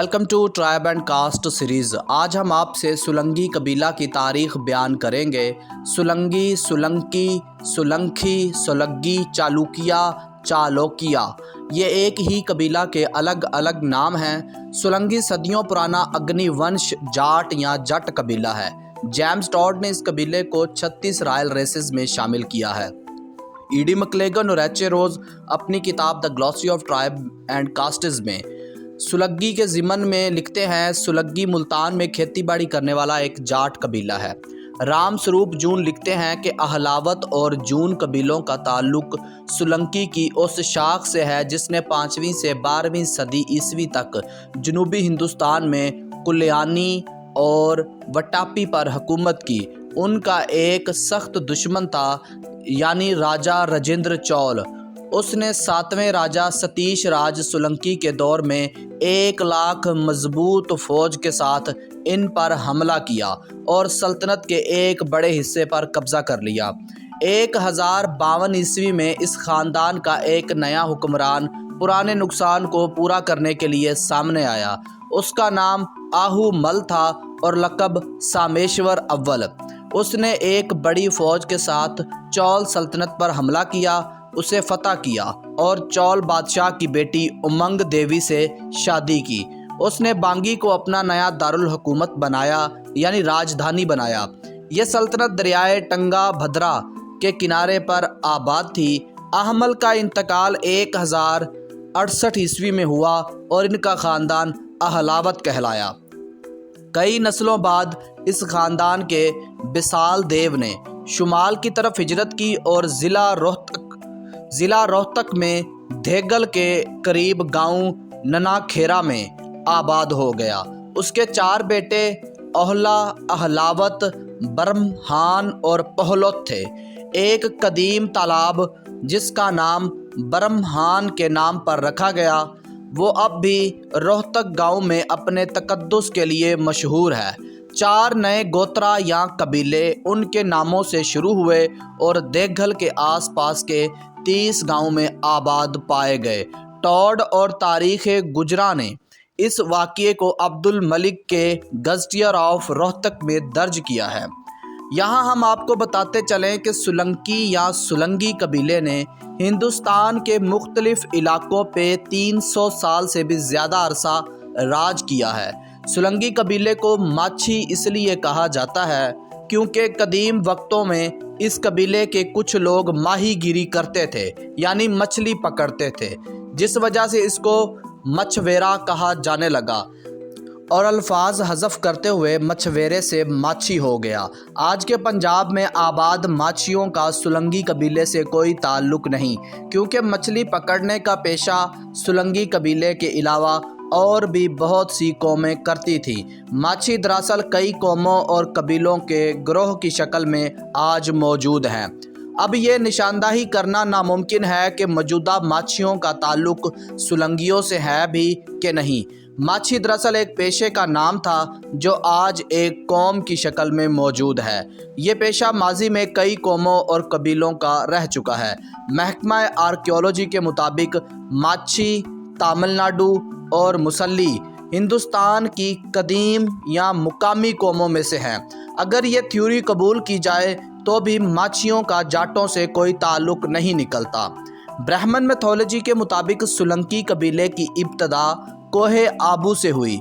Welcome to tribe and caste series. आज हम आपसे सुलंगी कबीला की तारीख़ बयान करेंगे। सुलंगी, सुलंकी, सुलंखी, सुलग्गी, चालुकिया, चालोकिया, ये एक ही कबीला के अलग अलग नाम हैं। सुलंगी सदियों पुराना अग्निवंश जाट या जट कबीला है। जेम्स टॉड ने इस कबीले को 36 रॉयल रेसेस में शामिल किया है। ईडी मैकलेगन और एच ए रोज़ अपनी किताब the glossy of tribe and castes में सुलग्गी के ज़िमन में लिखते हैं, सुलग्गी मुल्तान में खेती बाड़ी करने वाला एक जाट कबीला है। राम स्वरूप जून लिखते हैं कि अहलावत और जून कबीलों का ताल्लुक सुलंकी की उस शाख से है जिसने 5वीं से 12वीं सदी ईस्वी तक जनूबी हिंदुस्तान में कुल्यानी और वटापी पर हुकूमत की। उनका एक सख्त दुश्मन था, यानी राजा राजेंद्र चोल। उसने 7वें राजा सतीश राज सोलंकी के दौर में 1 लाख मजबूत फौज के साथ इन पर हमला किया और सल्तनत के एक बड़े हिस्से पर कब्जा कर लिया। 1052 ईस्वी में इस ख़ानदान का एक नया हुक्मरान पुराने नुकसान को पूरा करने के लिए सामने आया। उसका नाम आहू मल था और लक़ब सामेश्वर अव्वल। उसने एक बड़ी फ़ौज के साथ चौल सल्तनत पर हमला किया, उसे फतह किया और चौल बादशाह की बेटी उमंग देवी से शादी की। उसने बांगी को अपना नया दारुल हुकूमत बनाया, यानी राजधानी बनाया। यह सल्तनत दरियाए टंगा भद्रा के किनारे पर आबाद थी। अहमल का इंतकाल 1068 ईस्वी में हुआ और इनका ख़ानदान अहलावत कहलाया। कई नस्लों बाद इस ख़ानदान के बिसाल देव ने शुमाल की तरफ हिजरत की और ज़िला रोहतक में धेगल के करीब गांव ननाखेरा में आबाद हो गया। उसके 4 बेटे ओहला, अहलावत, बरमहान और पहलोत थे। एक कदीम तालाब जिसका नाम बरमहान के नाम पर रखा गया, वो अब भी रोहतक गांव में अपने तकद्दुस के लिए मशहूर है। 4 नए गोत्रा या कबीले उनके नामों से शुरू हुए और देघल के आसपास के 30 गांव में आबाद पाए गए। टॉड और तारीख़ गुजरा ने इस वाक़ये को अब्दुल मलिक के गज़टियर ऑफ रोहतक में दर्ज किया है। यहाँ हम आपको बताते चलें कि सुलंकी या सुलंगी कबीले ने हिंदुस्तान के मुख्तलिफ़ इलाक़ों पे 300 साल से भी ज़्यादा अरसा राज किया है। सुलंगी कबीले को माछी इसलिए कहा जाता है क्योंकि कदीम वक्तों में इस कबीले के कुछ लोग माहीगिरी करते थे, यानी मछली पकड़ते थे, जिस वजह से इसको मछवेरा कहा जाने लगा और अल्फाज हज़फ करते हुए मछवेरे से माछी हो गया। आज के पंजाब में आबाद माछियों का सुलंगी कबीले से कोई ताल्लुक़ नहीं, क्योंकि मछली पकड़ने का पेशा सुलंगी कबीले के अलावा और भी बहुत सी कौमें करती थी। माछी दरअसल कई कौमों और कबीलों के ग्रोह की शक्ल में आज मौजूद हैं। अब ये निशानदाही करना नामुमकिन है कि मौजूदा माछियों का ताल्लुक़ सुलंगियों से है भी कि नहीं। माछी दरअसल एक पेशे का नाम था जो आज एक कौम की शक्ल में मौजूद है। ये पेशा माजी में कई कौमों और कबीलों का रह चुका है। महकमा आर्कियोलॉजी के मुताबिक माछी तमिलनाडु और मुसल्ली हिंदुस्तान की कदीम या मुकामी कौमों में से हैं। अगर ये थ्योरी कबूल की जाए तो भी माछियों का जाटों से कोई ताल्लुक़ नहीं निकलता। ब्राह्मण मैथोलॉजी के मुताबिक सुलंकी कबीले की इब्तदा कोहे आबू से हुई,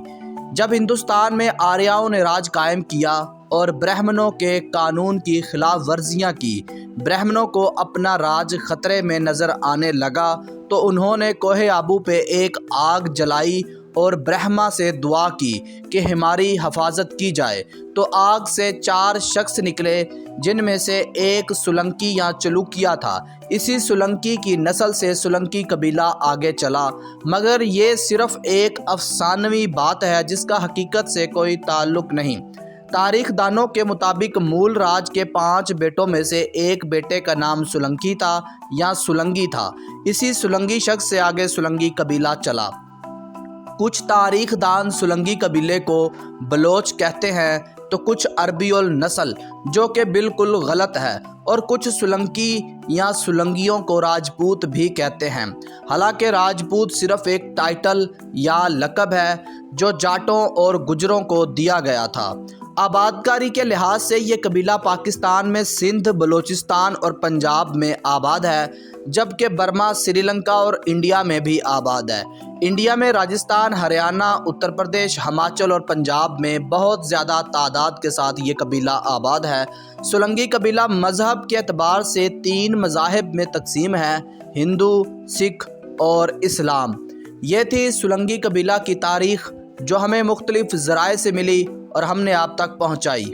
जब हिंदुस्तान में आर्यों ने राज कायम किया और ब्राह्मणों के कानून की खिलाफ वर्जियाँ की। ब्राह्मणों को अपना राज खतरे में नज़र आने लगा तो उन्होंने कोहे आबू पे एक आग जलाई और ब्रह्मा से दुआ की कि हमारी हिफाजत की जाए। तो आग से 4 शख्स निकले, जिनमें से एक सुलंकी या चलुकिया था। इसी सुलंकी की नस्ल से सुलंकी कबीला आगे चला, मगर ये सिर्फ़ एक अफसानवी बात है जिसका हकीकत से कोई ताल्लुक़ नहीं। तारीख़ दानों के मुताबिक मूल राज के 5 बेटों में से एक बेटे का नाम सुलंकी था या सुलंगी था। इसी सुलंगी शख्स से आगे सुलंगी कबीला चला। कुछ तारीख़ दान सुलंगी कबीले को बलोच कहते हैं तो कुछ अरबीउल नस्ल, जो कि बिल्कुल गलत है, और कुछ सुलंकी या सुलंगियों को राजपूत भी कहते हैं। हालांकि राजपूत सिर्फ एक टाइटल या लक़ब है। جو جاٹوں اور گجروں کو دیا گیا تھا۔ آبادکاری کے لحاظ سے یہ قبیلہ پاکستان میں سندھ، بلوچستان اور پنجاب میں آباد ہے، جبکہ برما، سری لنکا اور انڈیا میں بھی آباد ہے۔ انڈیا میں راجستھان، ہریانہ، اتر پردیش، ہماچل اور پنجاب میں بہت زیادہ تعداد کے ساتھ یہ قبیلہ آباد ہے۔ سولنگی قبیلہ مذہب کے اعتبار سے 3 مذاہب میں تقسیم ہے: ہندو، سکھ اور اسلام۔ یہ تھی سولنگی قبیلہ کی تاریخ، جو ہمیں مختلف ذرائع سے ملی اور ہم نے آپ تک پہنچائی۔